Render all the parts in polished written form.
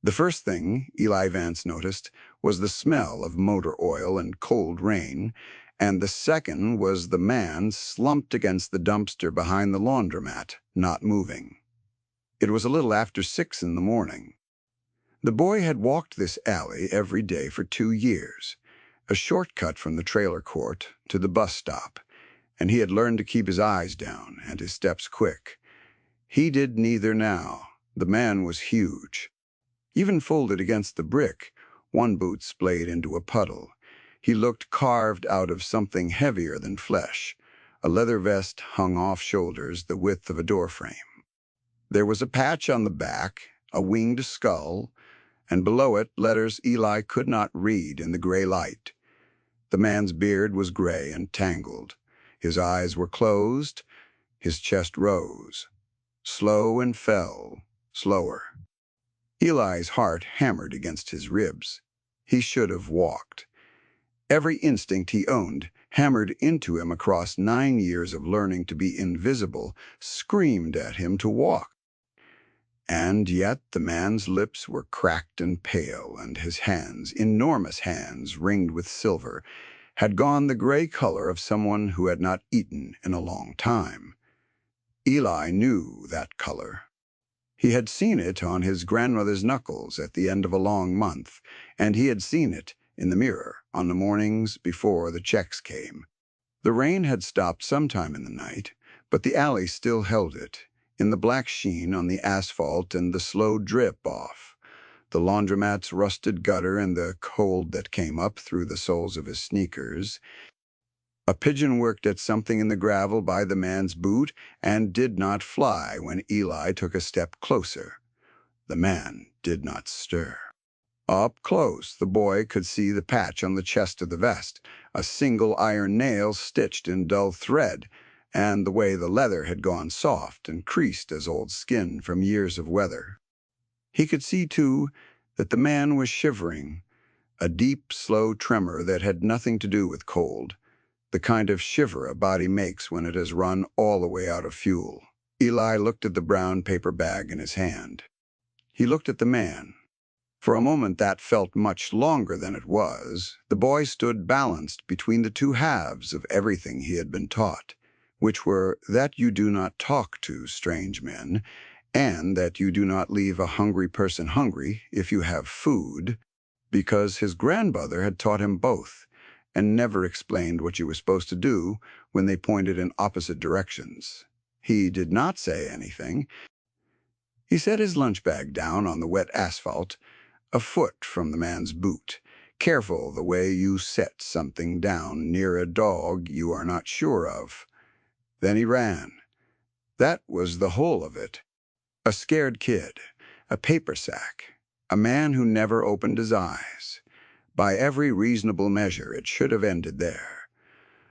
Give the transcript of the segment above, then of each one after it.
The first thing Eli Vance noticed was the smell of motor oil and cold rain, and the second was the man slumped against the dumpster behind the laundromat, not moving. It was a little after 6 in the morning. The boy had walked this alley every day for 2 years, a shortcut from the trailer court to the bus stop, and he had learned to keep his eyes down and his steps quick. He did neither now. The man was huge. Even folded against the brick, one boot splayed into a puddle. He looked carved out of something heavier than flesh. A leather vest hung off shoulders the width of a doorframe. There was a patch on the back, a winged skull, and below it letters Eli could not read in the gray light. The man's beard was gray and tangled. His eyes were closed. His chest rose. Slow and fell, slower. Eli's heart hammered against his ribs. He should have walked. Every instinct he owned, hammered into him across 9 years of learning to be invisible, screamed at him to walk. And yet the man's lips were cracked and pale, and his hands, enormous hands ringed with silver, had gone the gray color of someone who had not eaten in a long time. Eli knew that color. He had seen it on his grandmother's knuckles at the end of a long month, and he had seen it in the mirror on the mornings before the checks came. The rain had stopped sometime in the night, but the alley still held it, in the black sheen on the asphalt and the slow drip off, the laundromat's rusted gutter and the cold that came up through the soles of his sneakers. A pigeon worked at something in the gravel by the man's boot and did not fly when Eli took a step closer. The man did not stir. Up close, the boy could see the patch on the chest of the vest, a single iron nail stitched in dull thread, and the way the leather had gone soft and creased as old skin from years of weather. He could see, too, that the man was shivering, a deep, slow tremor that had nothing to do with cold, the kind of shiver a body makes when it has run all the way out of fuel. Eli looked at the brown paper bag in his hand. He looked at the man. For a moment that felt much longer than it was. The boy stood balanced between the two halves of everything he had been taught, which were that you do not talk to strange men, and that you do not leave a hungry person hungry if you have food, because his grandmother had taught him both, and never explained what you were supposed to do when they pointed in opposite directions. He did not say anything. He set his lunch bag down on the wet asphalt, a foot from the man's boot, careful the way you set something down near a dog you are not sure of. Then he ran. That was the whole of it. A scared kid, a paper sack, a man who never opened his eyes. By every reasonable measure, it should have ended there.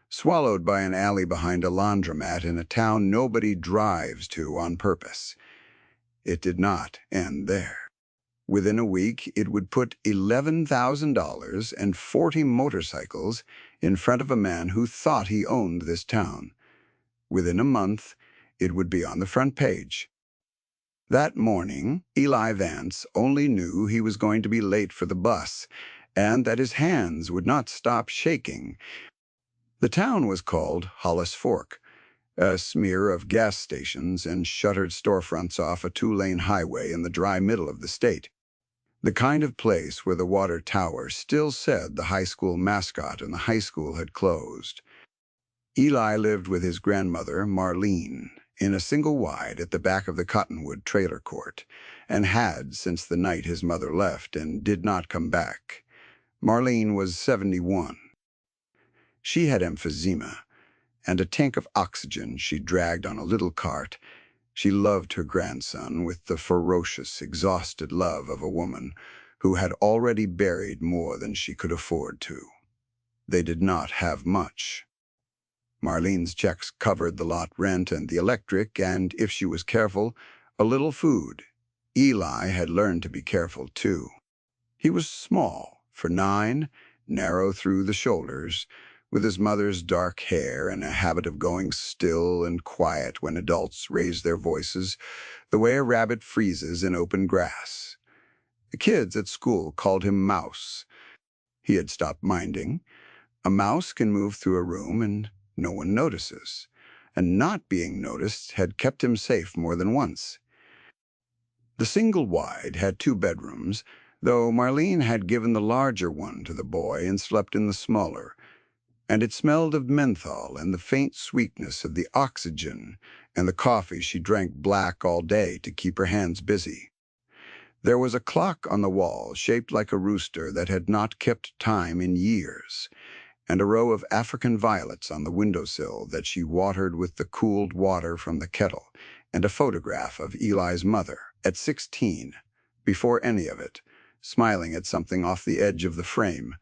Swallowed by an alley behind a laundromat in a town nobody drives to on purpose. It did not end there. Within a week, it would put $11,000 and 40 motorcycles in front of a man who thought he owned this town. Within a month, it would be on the front page. That morning, Eli Vance only knew he was going to be late for the bus, and that his hands would not stop shaking. The town was called Hollis Fork, a smear of gas stations and shuttered storefronts off a 2-lane highway in the dry middle of the state. The kind of place where the water tower still said the high school mascot and the high school had closed. Eli lived with his grandmother, Marlene, in a single wide at the back of the Cottonwood trailer court, and had since the night his mother left and did not come back. Marlene was 71. She had emphysema, and a tank of oxygen she dragged on a little cart. She loved her grandson with the ferocious, exhausted love of a woman who had already buried more than she could afford to. They did not have much. Marlene's checks covered the lot rent and the electric, and, if she was careful, a little food. Eli had learned to be careful, too. He was small, for 9, narrow through the shoulders, with his mother's dark hair and a habit of going still and quiet when adults raised their voices, the way a rabbit freezes in open grass. The kids at school called him Mouse. He had stopped minding. A mouse can move through a room and no one notices. And not being noticed had kept him safe more than once. The single wide had 2 bedrooms, though Marlene had given the larger one to the boy and slept in the smaller, and it smelled of menthol and the faint sweetness of the oxygen and the coffee she drank black all day to keep her hands busy. There was a clock on the wall shaped like a rooster that had not kept time in years, and a row of African violets on the windowsill that she watered with the cooled water from the kettle, and a photograph of Eli's mother, at 16, before any of it, smiling at something off the edge of the frame.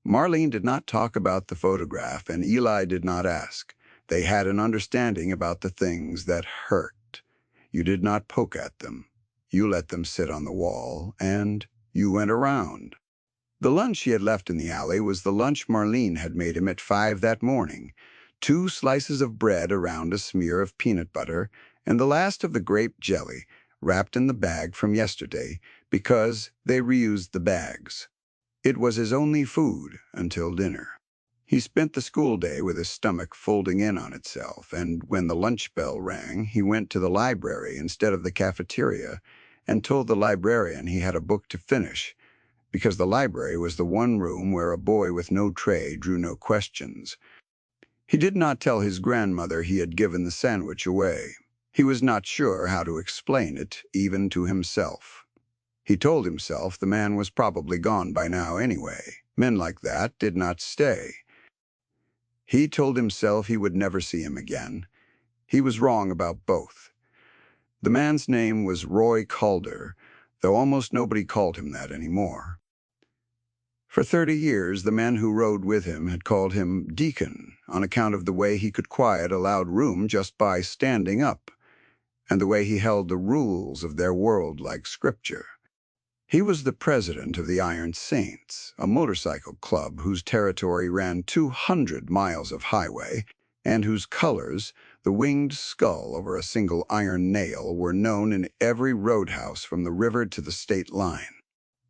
Marlene did not talk about the photograph, and Eli did not ask. They had an understanding about the things that hurt. You did not poke at them. You let them sit on the wall, and you went around. The lunch he had left in the alley was the lunch Marlene had made him at 5 that morning. 2 slices of bread around a smear of peanut butter, and the last of the grape jelly, wrapped in the bag from yesterday, because they reused the bags. It was his only food until dinner. He spent the school day with his stomach folding in on itself, and when the lunch bell rang, he went to the library instead of the cafeteria and told the librarian he had a book to finish, because the library was the one room where a boy with no tray drew no questions. He did not tell his grandmother he had given the sandwich away. He was not sure how to explain it, even to himself. He told himself the man was probably gone by now anyway. Men like that did not stay. He told himself he would never see him again. He was wrong about both. The man's name was Roy Calder, though almost nobody called him that anymore. For 30 years, the men who rode with him had called him Deacon on account of the way he could quiet a loud room just by standing up, and the way he held the rules of their world like scripture. He was the president of the Iron Saints, a motorcycle club whose territory ran 200 miles of highway, and whose colors, the winged skull over a single iron nail, were known in every roadhouse from the river to the state line.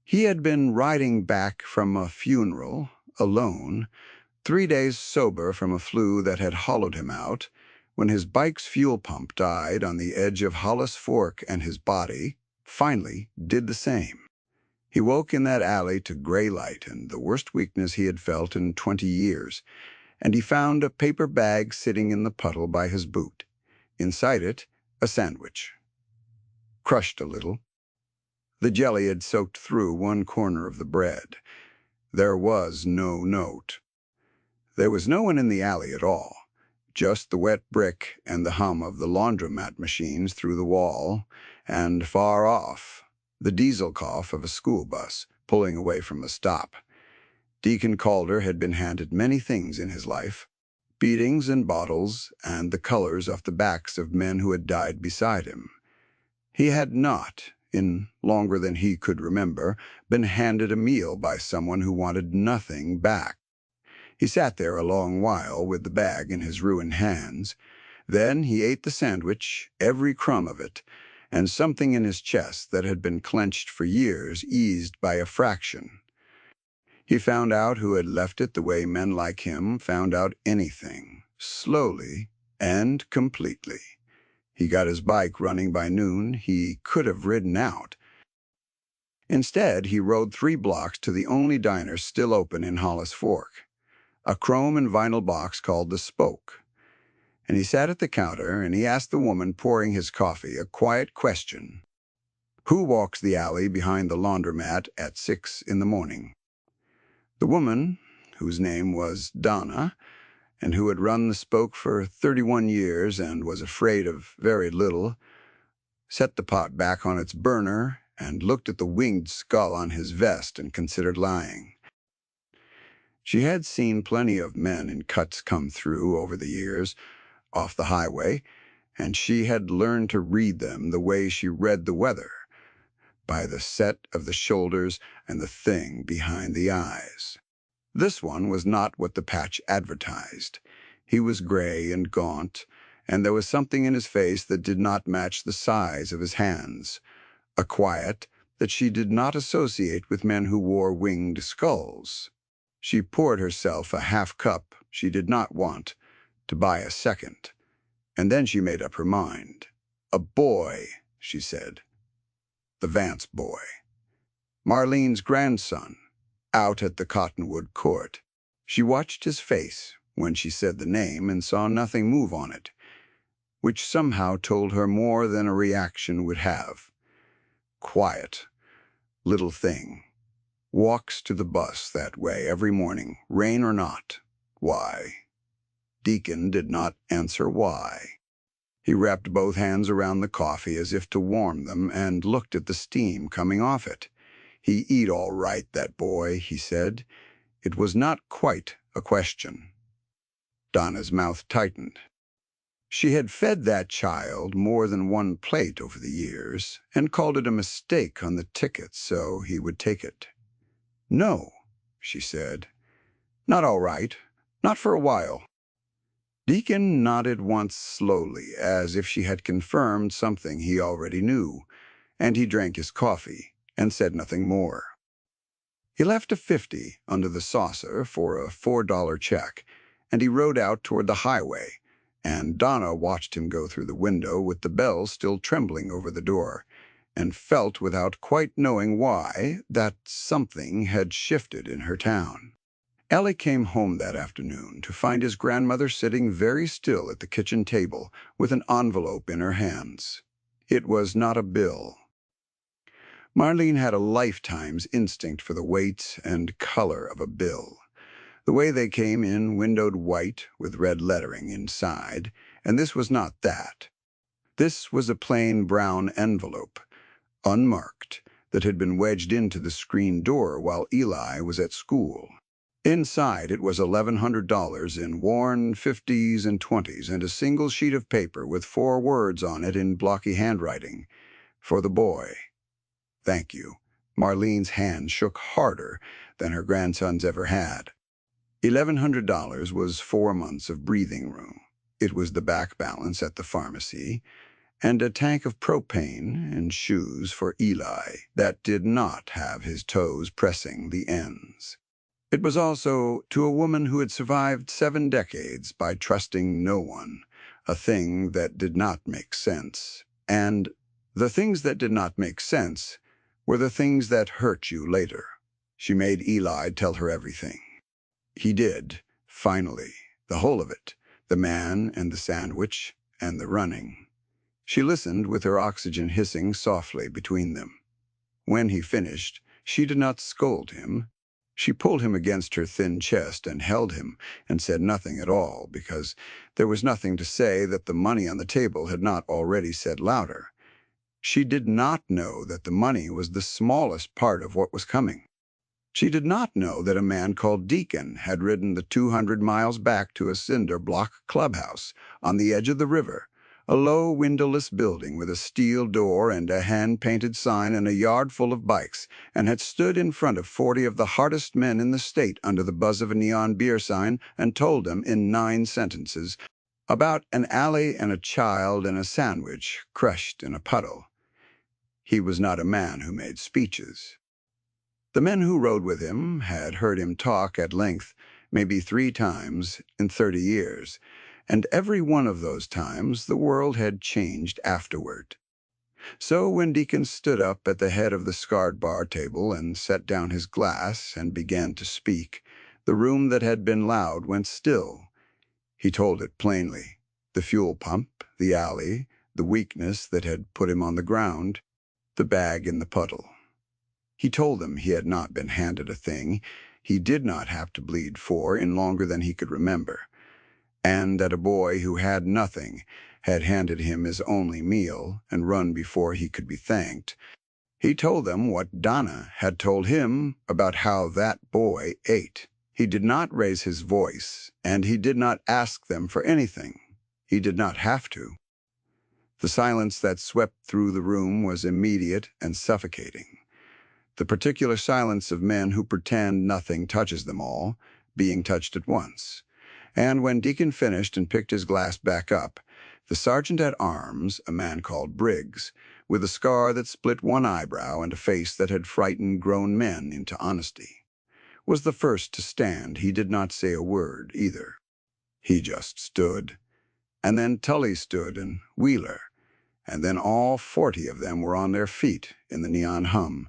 He had been riding back from a funeral, alone, 3 days sober from a flu that had hollowed him out, when his bike's fuel pump died on the edge of Hollis Fork, and his body, finally, did the same. He woke in that alley to gray light and the worst weakness he had felt in 20 years, and he found a paper bag sitting in the puddle by his boot. Inside it, a sandwich. Crushed a little. The jelly had soaked through one corner of the bread. There was no note. There was no one in the alley at all, just the wet brick and the hum of the laundromat machines through the wall, and far off, the diesel cough of a school bus pulling away from a stop. Deacon Calder had been handed many things in his life, beatings and bottles and the colors off the backs of men who had died beside him. He had not, in longer than he could remember, been handed a meal by someone who wanted nothing back. He sat there a long while with the bag in his ruined hands. Then he ate the sandwich, every crumb of it, and something in his chest that had been clenched for years eased by a fraction. He found out who had left it the way men like him found out anything, slowly and completely. He got his bike running by noon. He could have ridden out. Instead, he rode 3 blocks to the only diner still open in Hollis Fork, a chrome and vinyl box called The Spoke. And he sat at the counter and he asked the woman pouring his coffee a quiet question. Who walks the alley behind the laundromat at 6 in the morning? The woman, whose name was Donna, and who had run The Spoke for 31 years and was afraid of very little, set the pot back on its burner and looked at the winged skull on his vest and considered lying. She had seen plenty of men in cuts come through over the years, off the highway, and she had learned to read them the way she read the weather, by the set of the shoulders and the thing behind the eyes. This one was not what the patch advertised. He was gray and gaunt, and there was something in his face that did not match the size of his hands. A quiet, that she did not associate with men who wore winged skulls. She poured herself a half-cup she did not want, to buy a second, and then she made up her mind. A boy, she said. The Vance boy. Marlene's grandson, out at the Cottonwood Court. She watched his face when she said the name and saw nothing move on it, which somehow told her more than a reaction would have. Quiet, little thing. Walks to the bus that way every morning, rain or not. Why? Deacon did not answer why. He wrapped both hands around the coffee as if to warm them and looked at the steam coming off it. "He eat all right, that boy," he said. It was not quite a question. Donna's mouth tightened. She had fed that child more than one plate over the years and called it a mistake on the ticket so he would take it. "No," she said. "Not all right. Not for a while." Deacon nodded once slowly, as if she had confirmed something he already knew, and he drank his coffee and said nothing more. He left a 50 under the saucer for a $4 check, and he rode out toward the highway, and Donna watched him go through the window with the bell still trembling over the door, and felt without quite knowing why that something had shifted in her town. Ellie came home that afternoon to find his grandmother sitting very still at the kitchen table with an envelope in her hands. It was not a bill. Marlene had a lifetime's instinct for the weight and color of a bill. The way they came in windowed white with red lettering inside, and this was not that. This was a plain brown envelope, unmarked, that had been wedged into the screen door while Eli was at school. Inside it was $1,100 in worn 50s and 20s and a single sheet of paper with 4 words on it in blocky handwriting. For the boy. Thank you. Marlene's hand shook harder than her grandson's ever had. $1,100 was 4 months of breathing room. It was the back balance at the pharmacy, and a tank of propane and shoes for Eli that did not have his toes pressing the ends. It was also to a woman who had survived 7 decades by trusting no one, a thing that did not make sense. And the things that did not make sense were the things that hurt you later. She made Eli tell her everything. He did, finally, the whole of it, the man and the sandwich and the running. She listened with her oxygen hissing softly between them. When he finished, she did not scold him. She pulled him against her thin chest and held him and said nothing at all because there was nothing to say that the money on the table had not already said louder. She did not know that the money was the smallest part of what was coming. She did not know that a man called Deacon had ridden the 200 miles back to a cinder block clubhouse on the edge of the river, a low windowless building with a steel door and a hand-painted sign and a yard full of bikes, and had stood in front of 40 of the hardest men in the state under the buzz of a neon beer sign and told them in 9 sentences about an alley and a child and a sandwich crushed in a puddle. He was not a man who made speeches. The men who rode with him had heard him talk at length, maybe 3 times in 30 years, and every one of those times the world had changed afterward. So when Deacon stood up at the head of the scarred bar table and set down his glass and began to speak, the room that had been loud went still. He told it plainly: the fuel pump, the alley, the weakness that had put him on the ground, the bag in the puddle. He told them he had not been handed a thing he did not have to bleed for in longer than he could remember, and that a boy who had nothing had handed him his only meal and run before he could be thanked. He told them what Donna had told him about how that boy ate. He did not raise his voice, and he did not ask them for anything. He did not have to. The silence that swept through the room was immediate and suffocating. The particular silence of men who pretend nothing touches them all, being touched at once. And when Deacon finished and picked his glass back up, the sergeant-at-arms, a man called Briggs, with a scar that split one eyebrow and a face that had frightened grown men into honesty, was the first to stand. He did not say a word, either. He just stood. And then Tully stood, and Wheeler. And then all 40 of them were on their feet in the neon hum.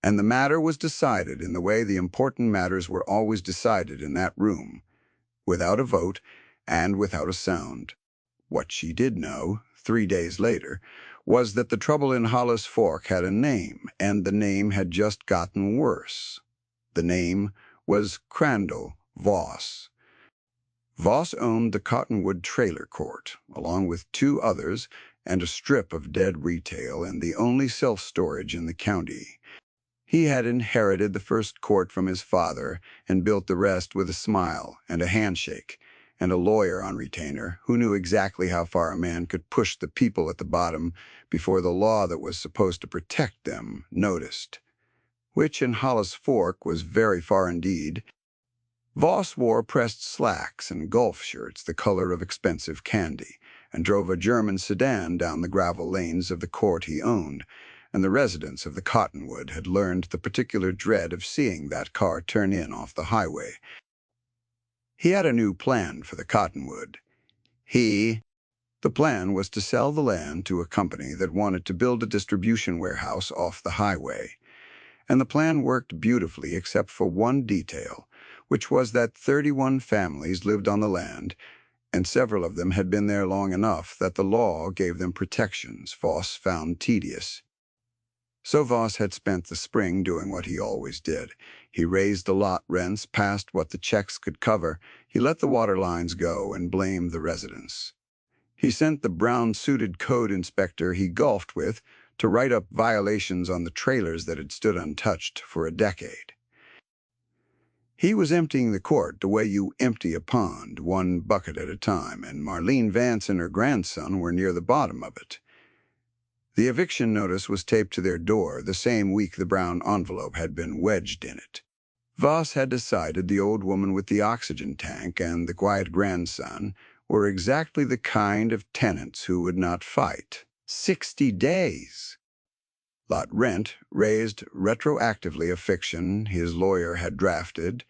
And the matter was decided in the way the important matters were always decided in that room, without a vote and without a sound. What she did know, 3 days later, was that the trouble in Hollis Fork had a name, and the name had just gotten worse. The name was Crandall Voss. Voss owned the Cottonwood Trailer Court, along with 2 others, and a strip of dead retail and the only self-storage in the county. He had inherited the first court from his father and built the rest with a smile and a handshake and a lawyer on retainer who knew exactly how far a man could push the people at the bottom before the law that was supposed to protect them noticed, which in Hollis Fork was very far indeed. Voss wore pressed slacks and golf shirts the color of expensive candy, and drove a German sedan down the gravel lanes of the court he owned, and the residents of the Cottonwood had learned the particular dread of seeing that car turn in off the highway. He had a new plan for the Cottonwood. The plan was to sell the land to a company that wanted to build a distribution warehouse off the highway. And the plan worked beautifully except for one detail, which was that 31 families lived on the land, and several of them had been there long enough that the law gave them protections Voss found tedious. So Voss had spent the spring doing what he always did. He raised the lot rents past what the checks could cover. He let the water lines go and blamed the residents. He sent the brown-suited code inspector he golfed with to write up violations on the trailers that had stood untouched for a decade. He was emptying the court the way you empty a pond, one bucket at a time, and Marlene Vance and her grandson were near the bottom of it. The eviction notice was taped to their door the same week the brown envelope had been wedged in it. Voss had decided the old woman with the oxygen tank and the quiet grandson were exactly the kind of tenants who would not fight. 60 days! Lot rent raised retroactively a fiction his lawyer had drafted,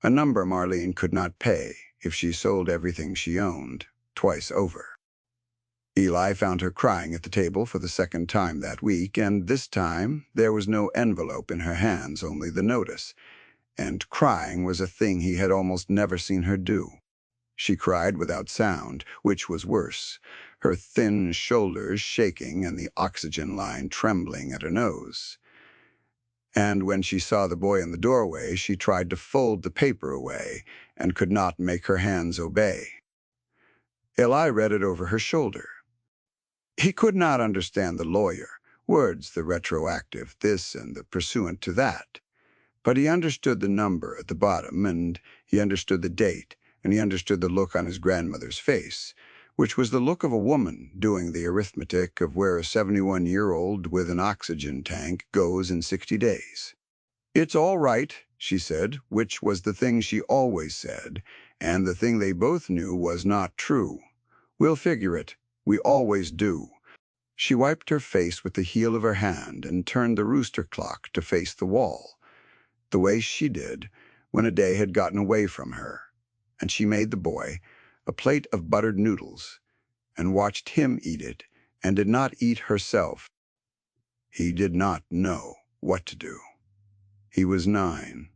a number Marlene could not pay if she sold everything she owned, twice over. Eli found her crying at the table for the second time that week, and this time there was no envelope in her hands, only the notice, and crying was a thing he had almost never seen her do. She cried without sound, which was worse, her thin shoulders shaking and the oxygen line trembling at her nose. And when she saw the boy in the doorway, she tried to fold the paper away and could not make her hands obey. Eli read it over her shoulder. He could not understand the lawyer, words the retroactive, this and the pursuant to that. But he understood the number at the bottom, and he understood the date, and he understood the look on his grandmother's face, which was the look of a woman doing the arithmetic of where a 71-year-old with an oxygen tank goes in 60 days. "It's all right," she said, which was the thing she always said, and the thing they both knew was not true. "We'll figure it. We always do." She wiped her face with the heel of her hand and turned the rooster clock to face the wall, the way she did when a day had gotten away from her, and she made the boy a plate of buttered noodles and watched him eat it and did not eat herself. He did not know what to do. He was 9.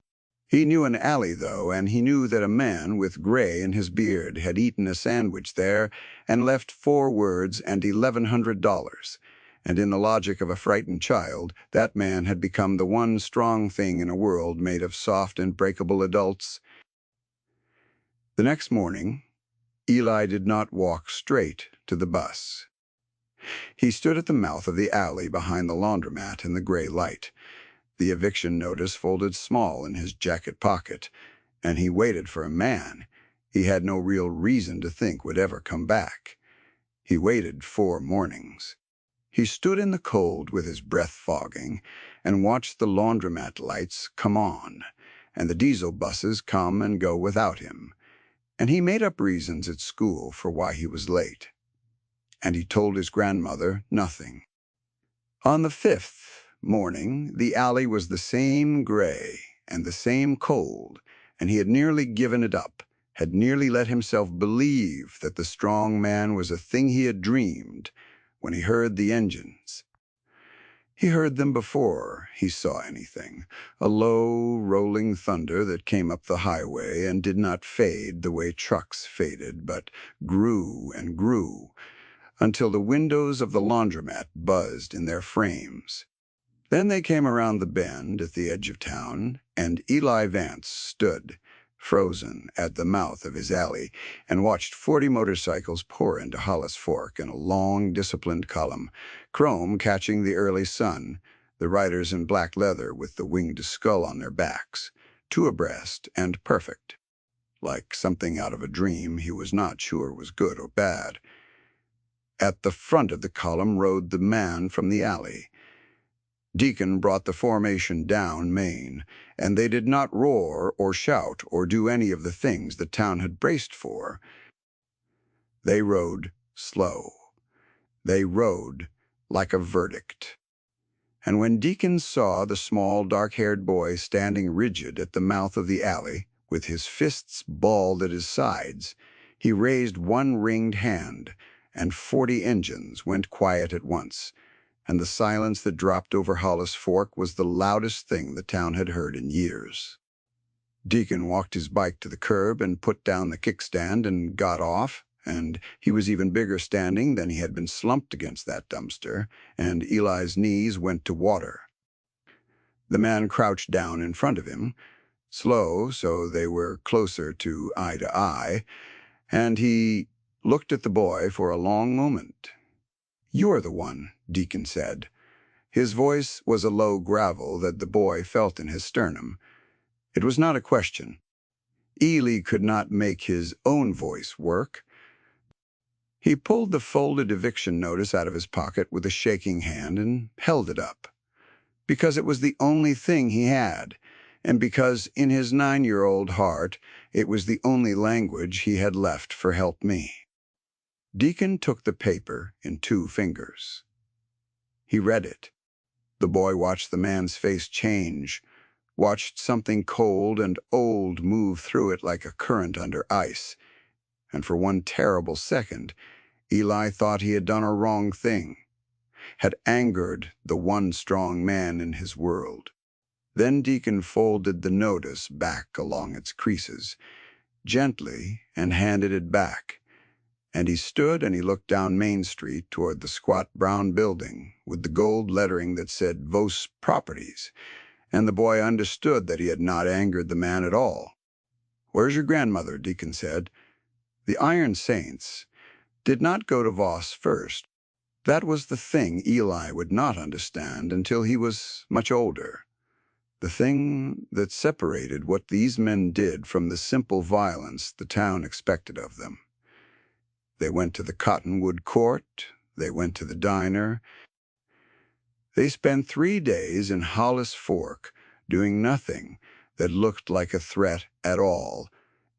He knew an alley, though, and he knew that a man with gray in his beard had eaten a sandwich there and left 4 words and $1,100. And in the logic of a frightened child, that man had become the one strong thing in a world made of soft and breakable adults. The next morning, Eli did not walk straight to the bus. He stood at the mouth of the alley behind the laundromat in the gray light, the eviction notice folded small in his jacket pocket, and he waited for a man he had no real reason to think would ever come back. He waited 4 mornings. He stood in the cold with his breath fogging and watched the laundromat lights come on and the diesel buses come and go without him, and he made up reasons at school for why he was late. And he told his grandmother nothing. On the fifth morning, the alley was the same gray and the same cold, and he had nearly given it up, had nearly let himself believe that the strong man was a thing he had dreamed, when he heard the engines. He heard them before he saw anything, a low, rolling thunder that came up the highway and did not fade the way trucks faded, but grew and grew, until the windows of the laundromat buzzed in their frames. Then they came around the bend at the edge of town, and Eli Vance stood, frozen, at the mouth of his alley, and watched 40 motorcycles pour into Hollis Fork in a long, disciplined column, chrome catching the early sun, the riders in black leather with the winged skull on their backs, two abreast and perfect, like something out of a dream he was not sure was good or bad. At the front of the column rode the man from the alley. Deacon brought the formation down main, and they did not roar or shout or do any of the things the town had braced for. They rode slow. They rode like a verdict. And when Deacon saw the small, dark-haired boy standing rigid at the mouth of the alley, with his fists balled at his sides, he raised one ringed hand, and 40 engines went quiet at once, and the silence that dropped over Hollis Fork was the loudest thing the town had heard in years. Deacon walked his bike to the curb and put down the kickstand and got off, and he was even bigger standing than he had been slumped against that dumpster, and Eli's knees went to water. The man crouched down in front of him, slow so they were closer to eye, and he looked at the boy for a long moment. "You're the one," Deacon said. His voice was a low gravel that the boy felt in his sternum. It was not a question. Eli could not make his own voice work. He pulled the folded eviction notice out of his pocket with a shaking hand and held it up, because it was the only thing he had, and because in his 9-year-old heart it was the only language he had left for help me. Deacon took the paper in 2 fingers. He read it. The boy watched the man's face change, watched something cold and old move through it like a current under ice, and for one terrible second, Eli thought he had done a wrong thing, had angered the one strong man in his world. Then Deacon folded the notice back along its creases, gently, and handed it back, and he stood and he looked down Main Street toward the squat brown building with the gold lettering that said Vos Properties, and the boy understood that he had not angered the man at all. "Where's your grandmother?" Deacon said. The Iron Saints did not go to Voss first. That was the thing Eli would not understand until he was much older, the thing that separated what these men did from the simple violence the town expected of them. They went to the Cottonwood Court, they went to the diner. They spent 3 days in Hollis Fork doing nothing that looked like a threat at all,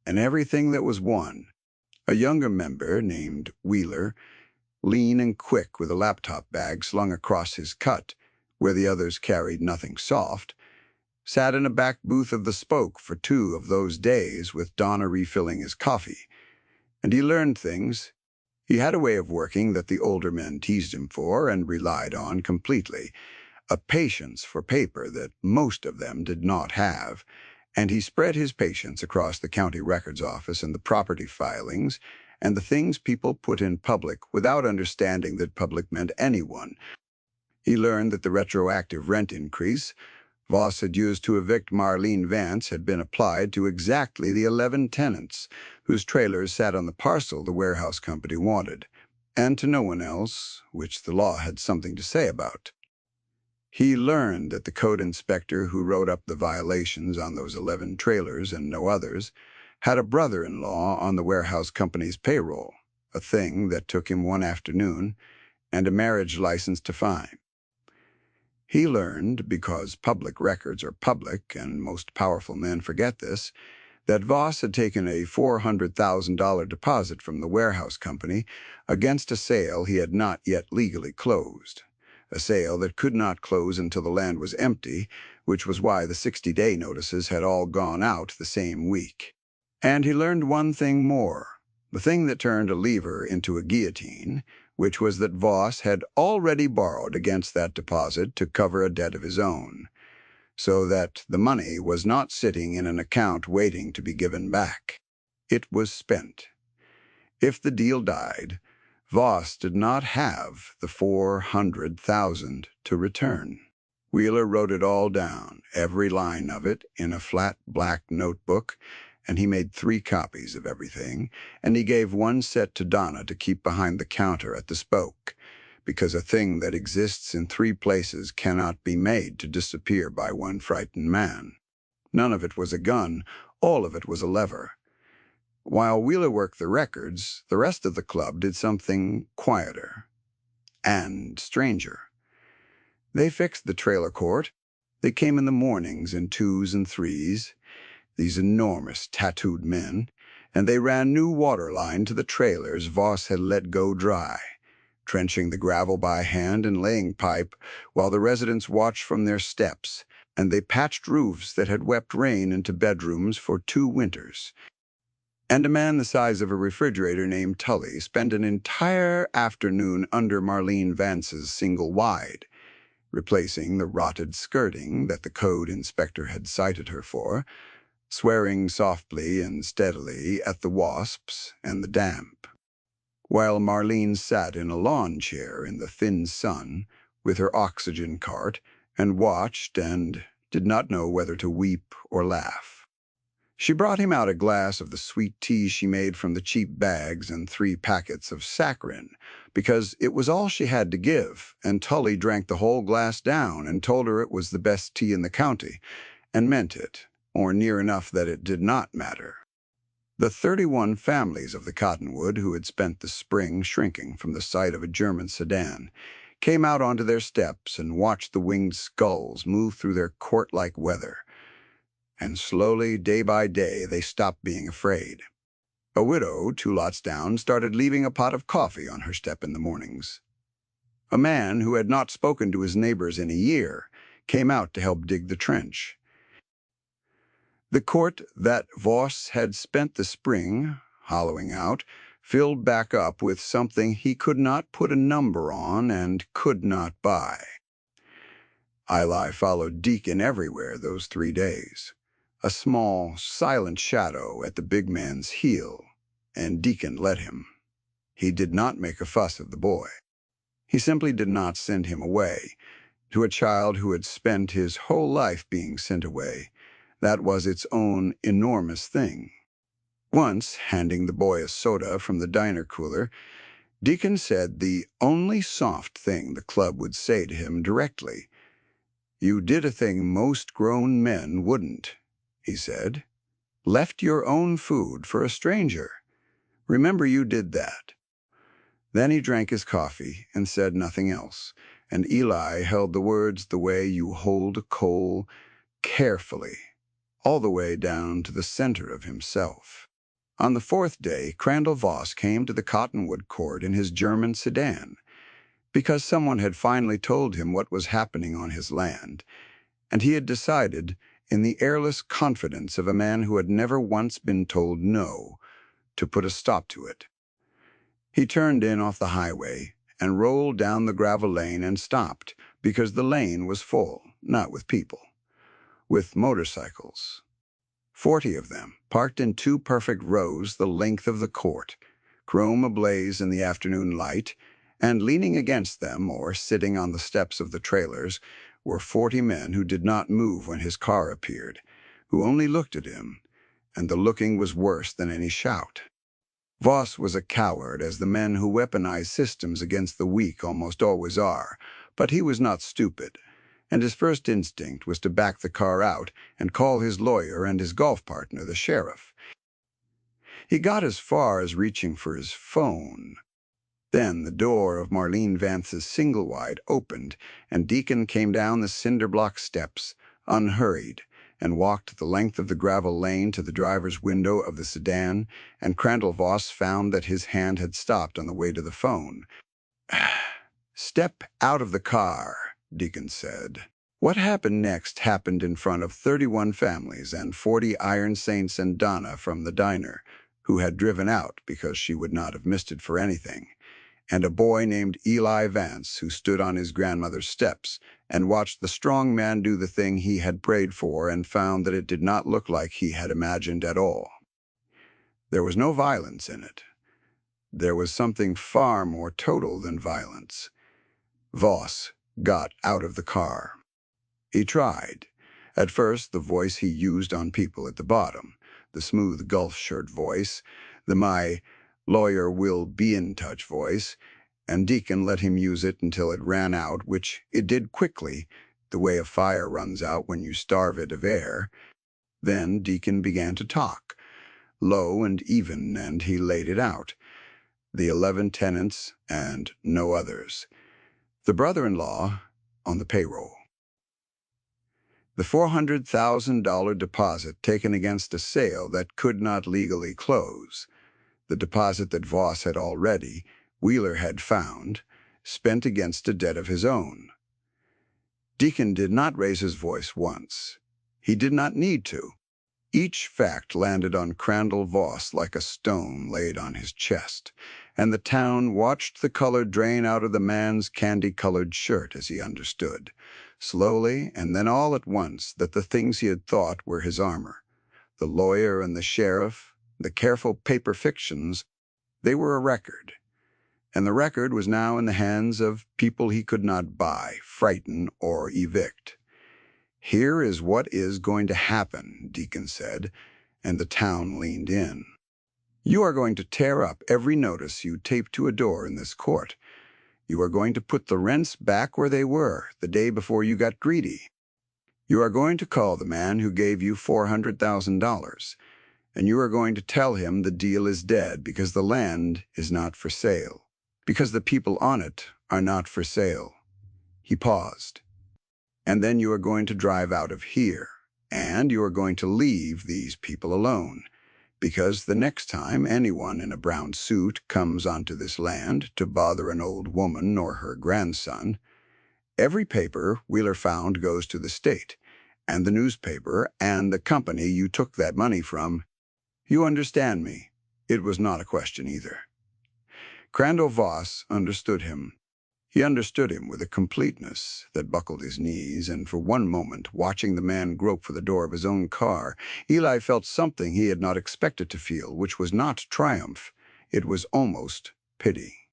and everything that was won. A younger member named Wheeler, lean and quick with a laptop bag slung across his cut, where the others carried nothing soft, sat in a back booth of the Spoke for 2 of those days with Donna refilling his coffee. And he learned things. He had a way of working that the older men teased him for and relied on completely, a patience for paper that most of them did not have, and he spread his patience across the county records office and the property filings and the things people put in public without understanding that public meant anyone. He learned that the retroactive rent increase Voss had used to evict Marlene Vance had been applied to exactly the 11 tenants whose trailers sat on the parcel the warehouse company wanted, and to no one else, which the law had something to say about. He learned that the code inspector who wrote up the violations on those 11 trailers and no others had a brother-in-law on the warehouse company's payroll, a thing that took him one afternoon, and a marriage license to find. He learned, because public records are public and most powerful men forget this, that Voss had taken a $400,000 deposit from the warehouse company against a sale he had not yet legally closed, a sale that could not close until the land was empty, which was why the 60-day notices had all gone out the same week. And he learned one thing more, the thing that turned a lever into a guillotine, which was that Voss had already borrowed against that deposit to cover a debt of his own, so that the money was not sitting in an account waiting to be given back. It was spent. If the deal died, Voss did not have the 400,000 to return. Wheeler wrote it all down, every line of it, in a flat black notebook, and he made 3 copies of everything, and he gave one set to Donna to keep behind the counter at the Spoke, because a thing that exists in 3 places cannot be made to disappear by one frightened man. None of it was a gun, all of it was a lever. While Wheeler worked the records, the rest of the club did something quieter and stranger. They fixed the trailer court. They came in the mornings in 2s and 3s, these enormous tattooed men, and they ran new water line to the trailers Voss had let go dry, trenching the gravel by hand and laying pipe while the residents watched from their steps, and they patched roofs that had wept rain into bedrooms for 2 winters. And a man the size of a refrigerator named Tully spent an entire afternoon under Marlene Vance's single wide, replacing the rotted skirting that the code inspector had cited her for, swearing softly and steadily at the wasps and the damp, while Marlene sat in a lawn chair in the thin sun with her oxygen cart and watched and did not know whether to weep or laugh. She brought him out a glass of the sweet tea she made from the cheap bags and 3 packets of saccharin, because it was all she had to give, and Tully drank the whole glass down and told her it was the best tea in the county, and meant it, or near enough that it did not matter. The 31 families of the Cottonwood who had spent the spring shrinking from the sight of a German sedan came out onto their steps and watched the winged skulls move through their court-like weather. And slowly, day by day, they stopped being afraid. A widow, 2 lots down, started leaving a pot of coffee on her step in the mornings. A man who had not spoken to his neighbors in a year came out to help dig the trench. The court that Voss had spent the spring hollowing out filled back up with something he could not put a number on and could not buy. Eli followed Deacon everywhere those 3 days, a small, silent shadow at the big man's heel, and Deacon let him. He did not make a fuss of the boy. He simply did not send him away. To a child who had spent his whole life being sent away, that was its own enormous thing. Once, handing the boy a soda from the diner cooler, Deacon said the only soft thing the club would say to him directly. "You did a thing most grown men wouldn't," he said. "Left your own food for a stranger. Remember you did that." Then he drank his coffee and said nothing else, and Eli held the words the way you hold a coal, carefully, all the way down to the center of himself. On the 4th day, Crandall Voss came to the Cottonwood court in his German sedan, because someone had finally told him what was happening on his land, and he had decided, in the airless confidence of a man who had never once been told no, to put a stop to it. He turned in off the highway and rolled down the gravel lane and stopped, because the lane was full, not with people, with motorcycles. 40 of them, parked in 2 perfect rows the length of the court, chrome ablaze in the afternoon light, and leaning against them or sitting on the steps of the trailers were 40 men who did not move when his car appeared, who only looked at him, and the looking was worse than any shout. Voss was a coward, as the men who weaponize systems against the weak almost always are, but he was not stupid, and his first instinct was to back the car out and call his lawyer and his golf partner, the sheriff. He got as far as reaching for his phone. Then the door of Marlene Vance's single wide opened, and Deacon came down the cinder block steps, unhurried, and walked the length of the gravel lane to the driver's window of the sedan, and Crandall Voss found that his hand had stopped on the way to the phone. "Step out of the car," Deacon said. What happened next happened in front of 31 families and 40 Iron Saints and Donna from the diner, who had driven out because she would not have missed it for anything, and a boy named Eli Vance who stood on his grandmother's steps and watched the strong man do the thing he had prayed for and found that it did not look like he had imagined at all. There was no violence in it. There was something far more total than violence. Voss got out of the car. He tried. At first, the voice he used on people at the bottom, the smooth golf shirt voice, the "my lawyer will be in touch" voice, and Deacon let him use it until it ran out, which it did quickly, the way a fire runs out when you starve it of air. Then Deacon began to talk, low and even, and he laid it out. The 11 tenants and no others. The brother-in-law on the payroll. The $400,000 deposit taken against a sale that could not legally close. The deposit that Voss had already, Wheeler had found, spent against a debt of his own. Deacon did not raise his voice once. He did not need to. Each fact landed on Crandall Voss like a stone laid on his chest, and the town watched the color drain out of the man's candy-colored shirt as he understood, slowly and then all at once, that the things he had thought were his armor, the lawyer and the sheriff, the careful paper fictions, they were a record. And the record was now in the hands of people he could not buy, frighten, or evict. "Here is what is going to happen," Deacon said, and the town leaned in. "You are going to tear up every notice you tape to a door in this court. You are going to put the rents back where they were the day before you got greedy. You are going to call the man who gave you $400,000, and you are going to tell him the deal is dead because the land is not for sale, because the people on it are not for sale." He paused. "And then you are going to drive out of here, and you are going to leave these people alone, because the next time anyone in a brown suit comes onto this land to bother an old woman or her grandson, every paper Wheeler found goes to the state, and the newspaper, and the company you took that money from. You understand me?" It was not a question either. Crandall Voss understood him. He understood him with a completeness that buckled his knees, and for one moment, watching the man grope for the door of his own car, Eli felt something he had not expected to feel, which was not triumph. It was almost pity.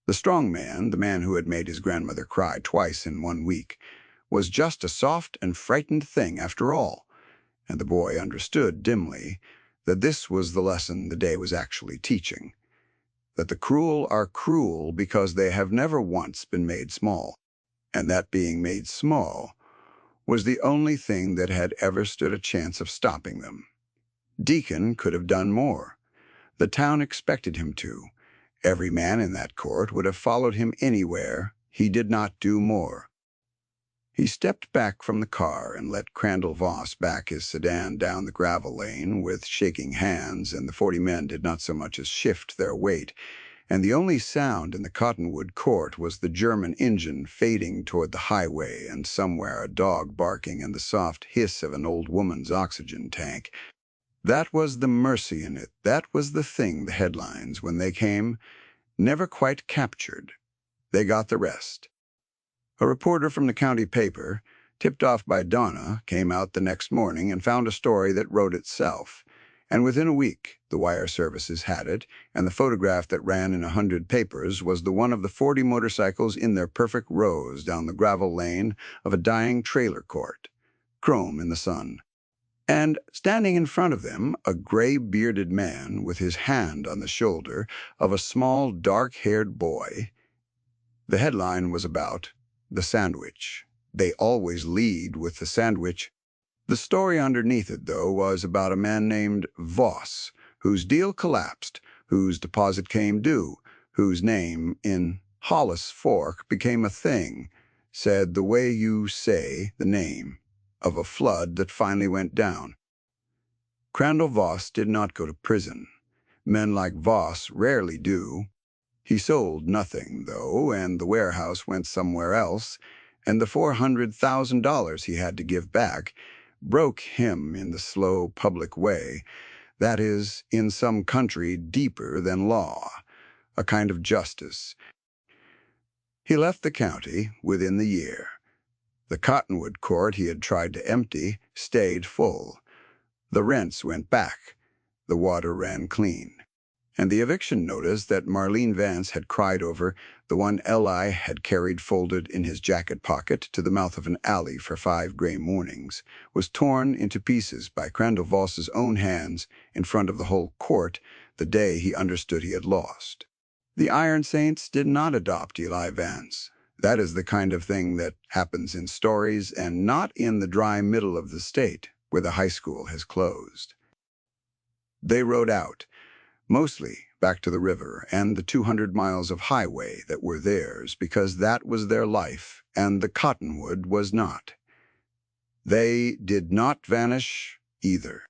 The strong man, the man who had made his grandmother cry twice in 1 week, was just a soft and frightened thing after all, and the boy understood dimly that this was the lesson the day was actually teaching, that the cruel are cruel because they have never once been made small, and that being made small was the only thing that had ever stood a chance of stopping them. Deacon could have done more. The town expected him to. Every man in that court would have followed him anywhere. He did not do more. He stepped back from the car and let Crandall Voss back his sedan down the gravel lane with shaking hands, and the 40 men did not so much as shift their weight, and the only sound in the Cottonwood court was the German engine fading toward the highway, and somewhere a dog barking and the soft hiss of an old woman's oxygen tank. That was the mercy in it. That was the thing the headlines, when they came, never quite captured. They got the rest. A reporter from the county paper, tipped off by Donna, came out the next morning and found a story that wrote itself. And within a week, the wire services had it, and the photograph that ran in 100 papers was the one of the 40 motorcycles in their perfect rows down the gravel lane of a dying trailer court, chrome in the sun. And standing in front of them, a gray-bearded man with his hand on the shoulder of a small, dark-haired boy. The headline was about the sandwich. They always lead with the sandwich. The story underneath it, though, was about a man named Voss, whose deal collapsed, whose deposit came due, whose name in Hollis Fork became a thing, said the way you say the name of a flood that finally went down. Crandall Voss did not go to prison. Men like Voss rarely do. He sold nothing, though, and the warehouse went somewhere else, and the $400,000 he had to give back broke him in the slow public way, that is, in some country deeper than law, a kind of justice. He left the county within the year. The cottonwood court he had tried to empty stayed full. The rents went back. The water ran clean. And the eviction notice that Marlene Vance had cried over, the one Eli had carried folded in his jacket pocket to the mouth of an alley for 5 gray mornings, was torn into pieces by Crandall Voss's own hands in front of the whole court the day he understood he had lost. The Iron Saints did not adopt Eli Vance. That is the kind of thing that happens in stories and not in the dry middle of the state where the high school has closed. They rode out, mostly back to the river and the 200 miles of highway that were theirs because that was their life and the cottonwood was not. They did not vanish either.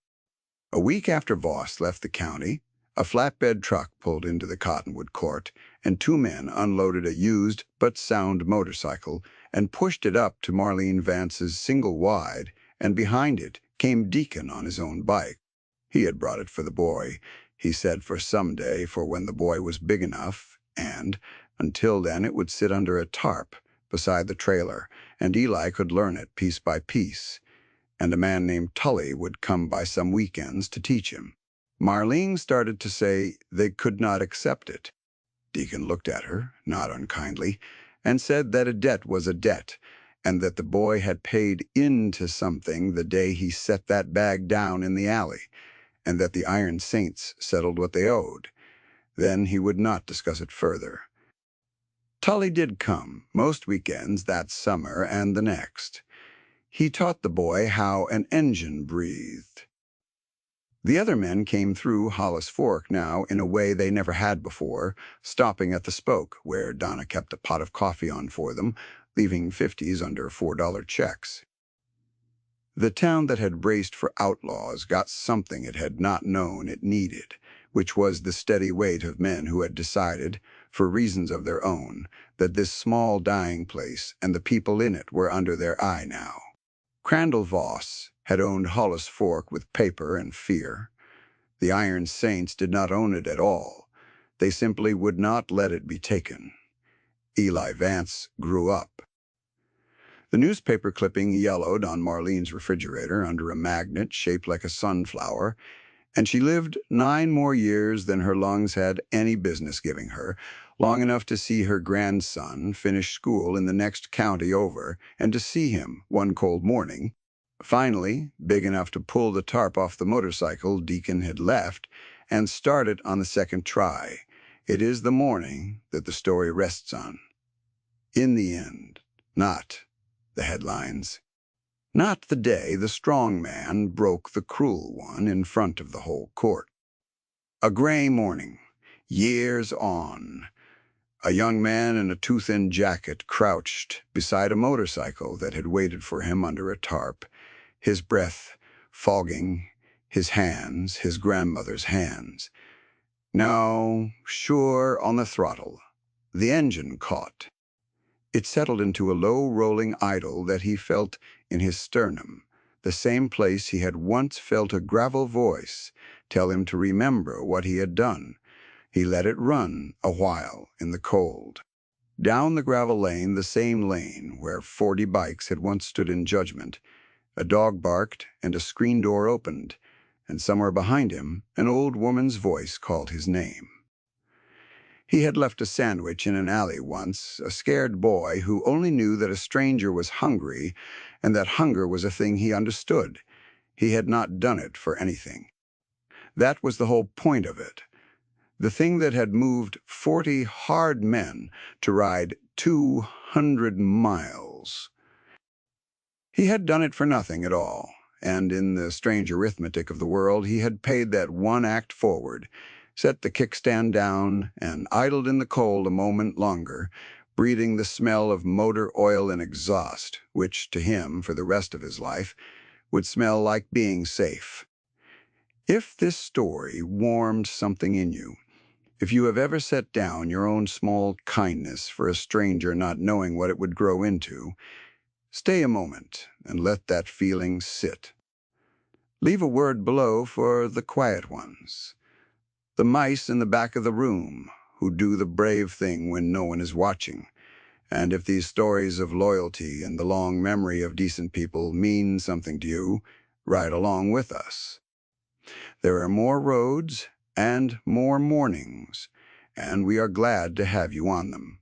A week after Voss left the county, a flatbed truck pulled into the cottonwood court, and 2 men unloaded a used but sound motorcycle and pushed it up to Marlene Vance's single wide, and behind it came Deacon on his own bike. He had brought it for the boy, he said, for someday, for when the boy was big enough, and until then it would sit under a tarp beside the trailer, and Eli could learn it piece by piece, and a man named Tully would come by some weekends to teach him. Marlene started to say they could not accept it. Deacon looked at her, not unkindly, and said that a debt was a debt, and that the boy had paid into something the day he set that bag down in the alley, and that the Iron Saints settled what they owed. Then he would not discuss it further. Tully did come, most weekends that summer and the next. He taught the boy how an engine breathed. The other men came through Hollis Fork now in a way they never had before, stopping at the Spoke, where Donna kept a pot of coffee on for them, leaving 50s under $4 checks. The town that had braced for outlaws got something it had not known it needed, which was the steady weight of men who had decided, for reasons of their own, that this small dying place and the people in it were under their eye now. Crandall Voss had owned Hollis Fork with paper and fear. The Iron Saints did not own it at all. They simply would not let it be taken. Eli Vance grew up. The newspaper clipping yellowed on Marlene's refrigerator under a magnet shaped like a sunflower, and she lived 9 more years than her lungs had any business giving her, long enough to see her grandson finish school in the next county over and to see him one cold morning, finally big enough to pull the tarp off the motorcycle Deacon had left and start it on the second try. It is the morning that the story rests on. In the end, not the headlines. Not the day the strong man broke the cruel one in front of the whole court. A gray morning, years on. A young man in a too-thin jacket crouched beside a motorcycle that had waited for him under a tarp, his breath fogging, his hands, his grandmother's hands. No, sure, on the throttle. The engine caught. It settled into a low rolling idle that he felt in his sternum, the same place he had once felt a gravel voice tell him to remember what he had done. He let it run a while in the cold. Down the gravel lane, the same lane where 40 bikes had once stood in judgment, a dog barked and a screen door opened, and somewhere behind him an old woman's voice called his name. He had left a sandwich in an alley once, a scared boy who only knew that a stranger was hungry and that hunger was a thing he understood. He had not done it for anything. That was the whole point of it. The thing that had moved 40 hard men to ride 200 miles. He had done it for nothing at all, and in the strange arithmetic of the world he had paid that one act forward, set the kickstand down, and idled in the cold a moment longer, breathing the smell of motor oil and exhaust, which to him, for the rest of his life, would smell like being safe. If this story warmed something in you, If you have ever set down your own small kindness for a stranger not knowing what it would grow into, stay a moment and let that feeling sit. Leave a word below for the quiet ones, the mice in the back of the room who do the brave thing when no one is watching. And if these stories of loyalty and the long memory of decent people mean something to you, ride along with us. There are more roads and more mornings, and we are glad to have you on them.